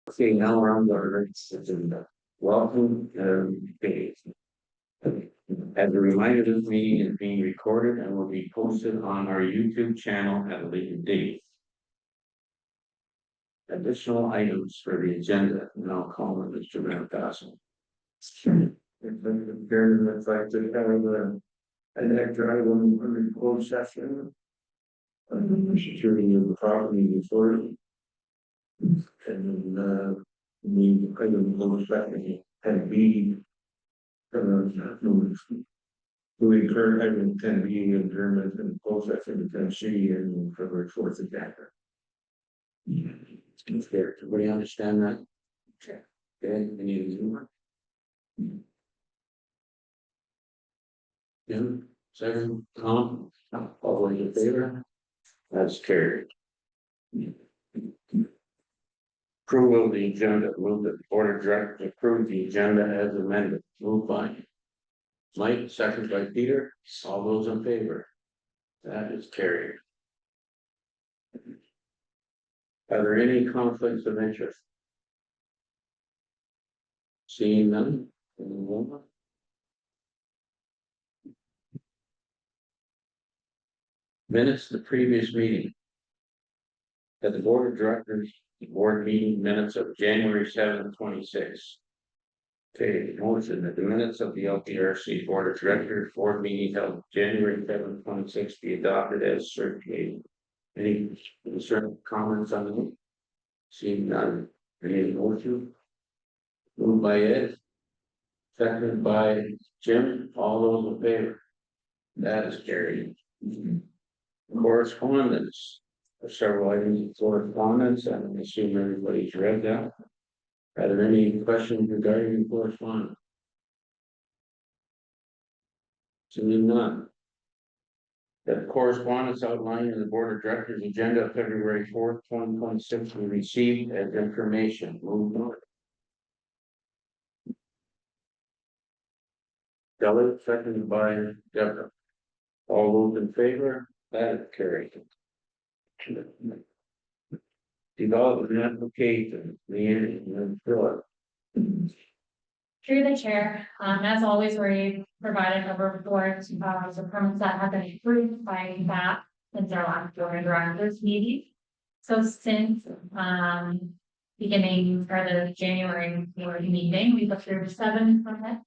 Okay, now we're on the earnings agenda. Welcome, Dave. As a reminder, this meeting is being recorded and will be posted on our YouTube channel at a later date. Additional items for the agenda, and I'll call on Mr. Mancaso. Chairman, I'd like to have an extra item on the closed session. Securing of the property authority. And then, the item closed session and B. We current item 10B adjournment and closed session 10C and February 4th agenda. Okay, everybody understand that? Okay, we need to do one. Jim, second, Tom, all those in favor? That's carried. Approval of the agenda, move that the board of directors approve the agenda as amended, moved by Mike, second by Peter, all those in favor? That is carried. Are there any conflicts of interest? Seeing none? Minutes of the previous meeting. That the board of directors, the board meeting minutes of January 7th, 26. Okay, motion that the minutes of the LPRC board of directors board meeting held January 7th, 26 be adopted as circulated. Any concern comments on it? Seeing none. Any motion? Moved by Ed. Seconded by Jim. All those in favor? That is carried. Correspondence. There are several items of correspondence, and I assume everybody's read that. Are there any questions regarding correspondence? Seeing none. That correspondence outlined in the board of directors agenda of February 4th, 2026 we received as information. Move on. Kelly, seconded by Deborah. All those in favor? That is carried. Development application, Leanne Philip. Through the chair, as always, we provided a report of the permits that have been approved by that since our last board of directors meeting. So since beginning for the January board meeting, we looked through 7 permits.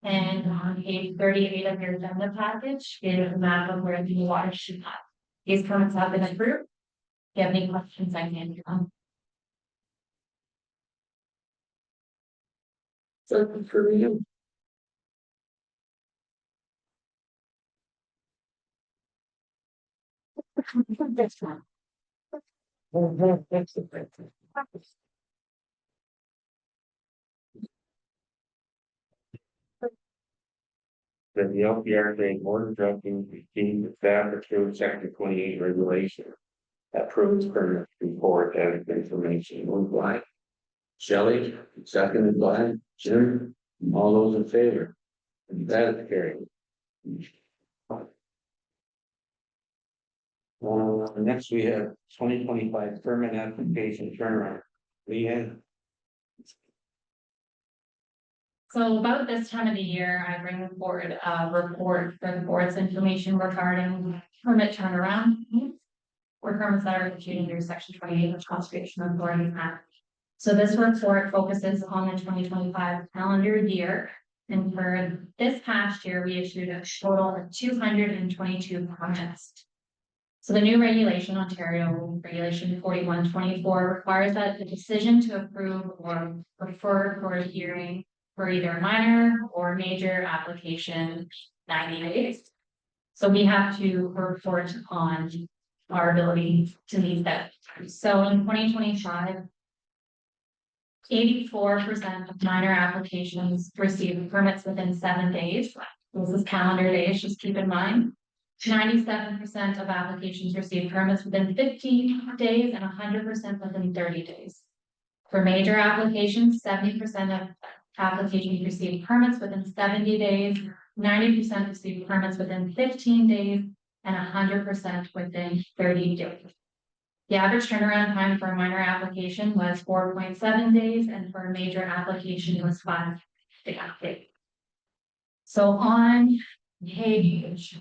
And on page 38 of your agenda package is a map of where the water should have. These permits have been approved. If you have any questions, I can answer them. So for you. That's one. That's the thing. That the LPRA board of directors received the staff approved section 28 regulation. Approves permit report and information. Moved by Shelley, seconded by Jim. All those in favor? That is carried. Next we have 2025 permit application turnaround. Leanne. So about this time of the year, I bring forward a report for the board's information regarding permit turnaround. Or permits that are issued under section 28 of Conservation Authority Act. So this report focuses on the 2025 calendar year. And for this past year, we issued a total of 222 permits. So the new regulation, Ontario Regulation 4124, requires that the decision to approve or refer for a hearing for either a minor or major application 90 days. So we have to report on our ability to meet that. So in 2025, 84% of minor applications received permits within 7 days. This is calendar days, just keep in mind. 97% of applications received permits within 15 days and 100% within 30 days. For major applications, 70% of applications received permits within 70 days, 90% received permits within 15 days, and 100% within 30 days. The average turnaround time for a minor application was 4.7 days, and for a major application was 5 days. So on page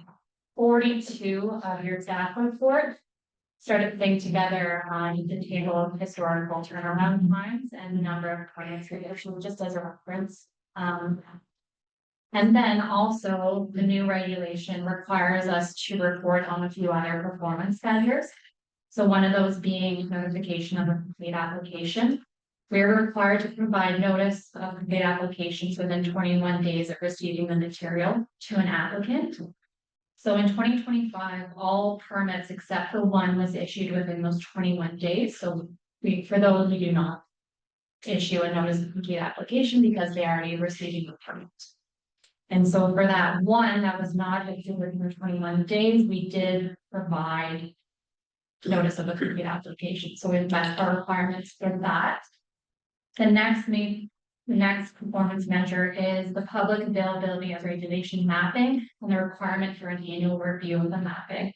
42 of your staff report, started putting together the table of historical turnaround times and the number of clients we issued, just as a reference. And then also the new regulation requires us to report on a few other performance measures. So one of those being notification of a complete application. We're required to provide notice of complete applications within 21 days of receiving the material to an applicant. So in 2025, all permits except for one was issued within those 21 days. So for those, we do not issue a notice of complete application because they are already receiving the permit. And so for that one that was not issued within 21 days, we did provide notice of a complete application. So we've met our requirements for that. The next performance measure is the public availability of regulation mapping and the requirement for an annual review of the mapping.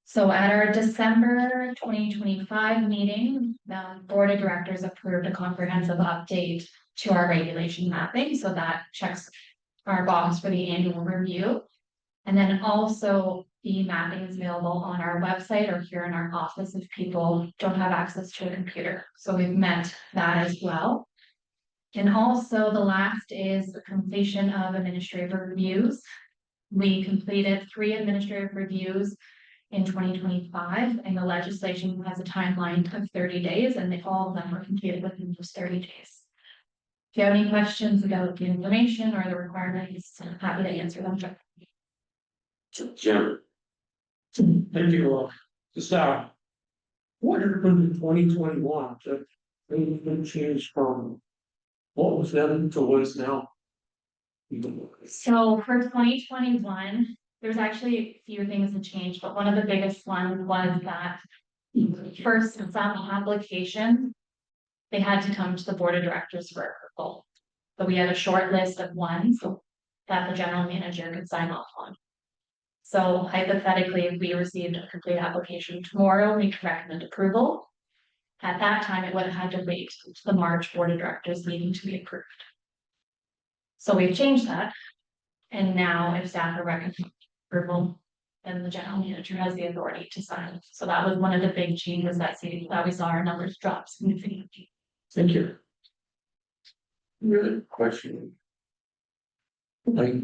So at our December 2025 meeting, the board of directors approved a comprehensive update to our regulation mapping. So that checks our box for the annual review. And then also the mapping is available on our website or here in our office if people don't have access to a computer. So we've met that as well. And also the last is the completion of administrative reviews. We completed 3 administrative reviews in 2025, and the legislation has a timeline of 30 days, and all of them were completed within those 30 days. If you have any questions about the information or the requirements, I'm happy to answer them. Jim, Thank you. So, what happened in 2021 that things been changed from what was then to what is now? So for 2021, there's actually a few things that changed, but one of the biggest ones was that first, some application, they had to come to the board of directors for approval. So we had a short list of ones that the general manager could sign off on. So hypothetically, if we received a complete application tomorrow, we could recommend approval. At that time, it would have had to wait to the March board of directors meeting to be approved. So we've changed that. And now if staff are recommending approval, then the general manager has the authority to sign. So that was one of the big changes that we saw our numbers drop significantly. thank you. Really question? Like,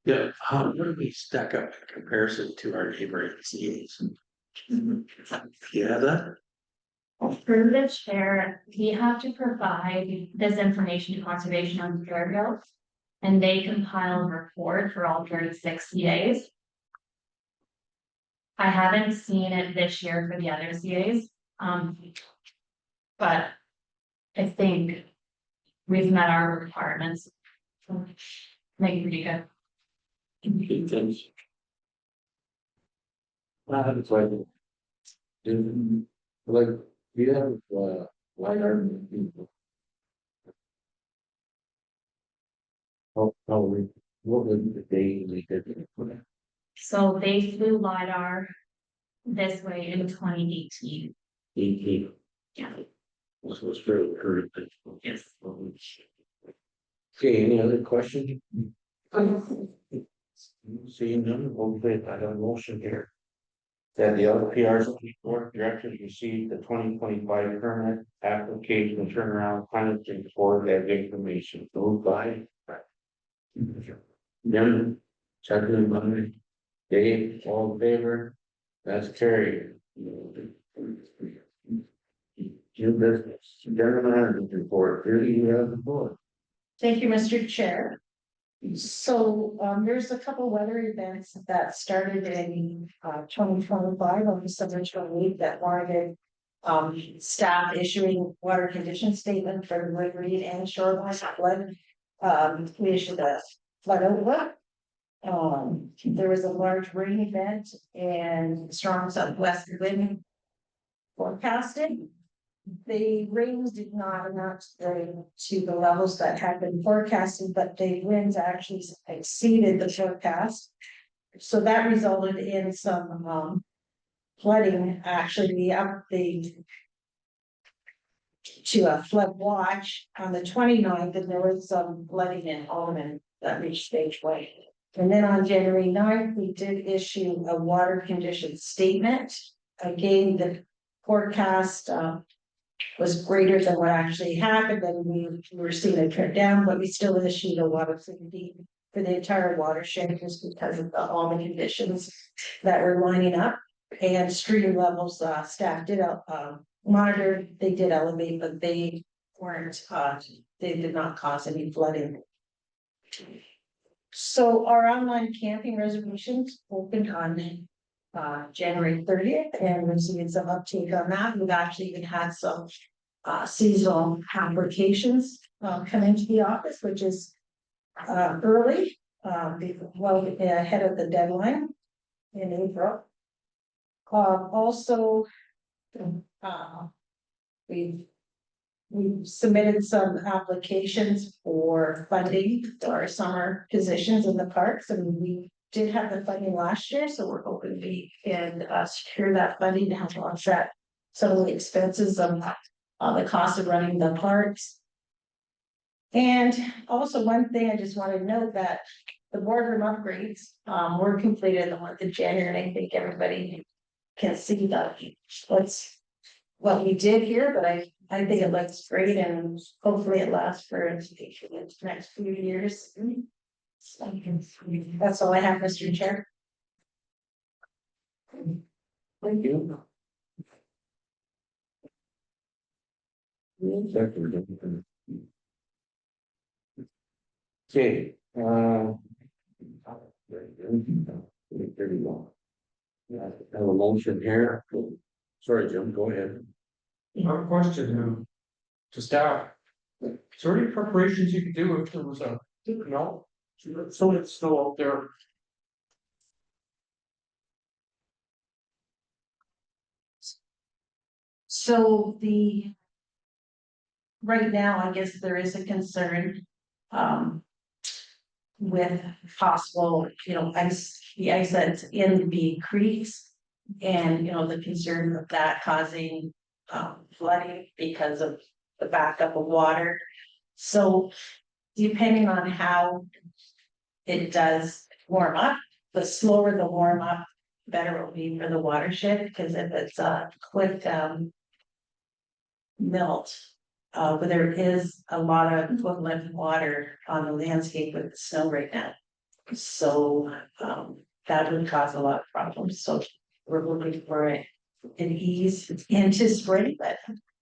yeah, how do we stack up in comparison to our neighboring cities? Yeah, that, For the chair, we have to provide this information to Conservation Ontario, and they compile a report for all 36 CAs. I haven't seen it this year for the other CAs, but I think we've met our requirements. So, make it pretty good. Good things. I have a question. Do, like, do you have, LiDAR people? How we, what was the day we did it? So they flew LiDAR this way in 2018. Yeah. This was fairly current. Yes. Okay, any other questions? Seeing none, okay, I got a motion here. That the LPRC board of directors received the 2025 permit application turnaround plan for that information. Moved by. Jim, seconded by Dave, all in favor? That's carried. New business, general manager's report, here you have the board. Thank you, Mr. Chair. So there's a couple weather events that started in 2025 on December 28th that warranted staff issuing water condition statement for the Lake Reed and shoreline flood. We issued a flood alert. There was a large rain event and strong southwest wind forecasted. The rains did not amount to the levels that had been forecasted, but the winds actually exceeded the forecast. So that resulted in some flooding, actually, we update to a flood watch on the 29th, and there was some flooding in Alderman that reached stage one. And then on January 9th, we did issue a water condition statement. Again, the forecast was greater than what actually happened, and we were seeing a trend down, but we still issued a water safety for the entire watershed just because of all the conditions that were lining up. And stream levels, staff did monitor, they did elevate, but they weren't, they did not cause any flooding. So our online camping reservations opened on January 30th, and we're seeing some uptake on that. We've actually even had some seasonal applications come into the office, which is early, well ahead of the deadline in April. Also, we've submitted some applications for funding for our summer positions in the parks, and we did have the funding last year, so we're hoping we can secure that funding to help offset some of the expenses of the cost of running the parks. And also, one thing I just wanted to note that the boardroom upgrades were completed in the month of January, and I think everybody can see that what we did here, but I think it looks great, and hopefully it lasts for the next few years. So, that's all I have, Mr. Chair. Thank you. Okay, very long. I have a motion here. Sorry, Jim, go ahead. One question, to staff. Is there any preparations you could do if there was a, no, so it's still out there? So right now, I guess there is a concern with possible, the ice that's in the creeks, and the concern of that causing flooding because of the backup of water. So depending on how it does warm up, the slower the warm up, better it will be for the watershed, because if it's a quick melt, but there is a lot of equivalent water on the landscape with the snow right now. So that would cause a lot of problems. So we're looking for an ease into spring, but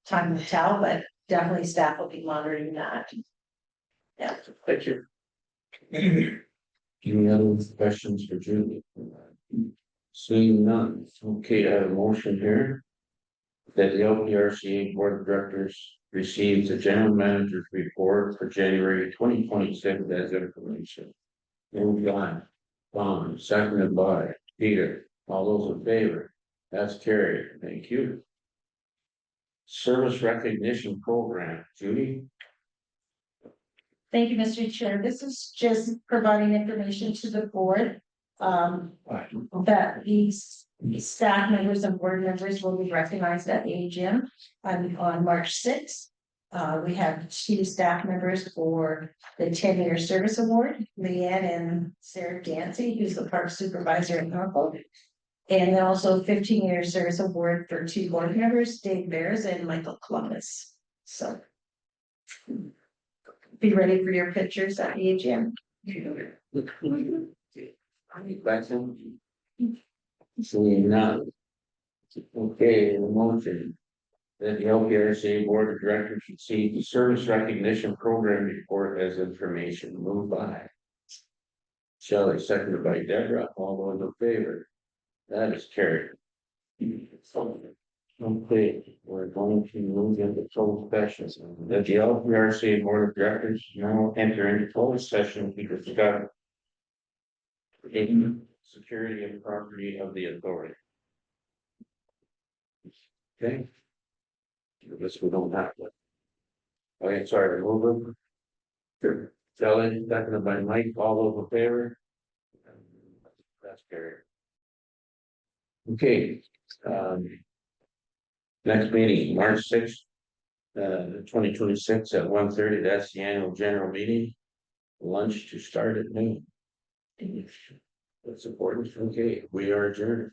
time to tell, but definitely staff will be monitoring that. Yeah. Thank you. Any other questions for Julie? Seeing none, okay, I have a motion here. That the LPRCA Board of Directors receives the General Manager's report for January 2026 as information. Moved on, Tom, seconded by Peter, all those in favor, that's carried, thank you. Service Recognition Program, Judy? Thank you, Mr. Chair. This is just providing information to the board that these staff members and board members will be recognized at the AGM on March 6th. We have 2 staff members for the 10-year service award, Leanne and Sarah Dancy, who's the park supervisor at Norfolk. And then also 15-year service award for 2 board members, Dave Bears and Michael Columbus. So be ready for your pictures at the AGM. Any questions? Seeing none. Okay, the motion. That the LPRCA Board of Directors receive the Service Recognition Program report as information. Moved by Shelley, seconded by Deborah, all those in favor. That is carried. Okay, we're going to move into closed session. That the LPRCA Board of Directors now enter into closed session to discuss security and property of the authority. Okay. This we don't have to. Okay, sorry, move them. Sure. Shelley, seconded by Mike, all those in favor. That's carried. Okay, Next meeting, March 6th. 2026 at 1:30. That's the annual general meeting. Lunch to start at noon. That's important. Okay, we are adjourned.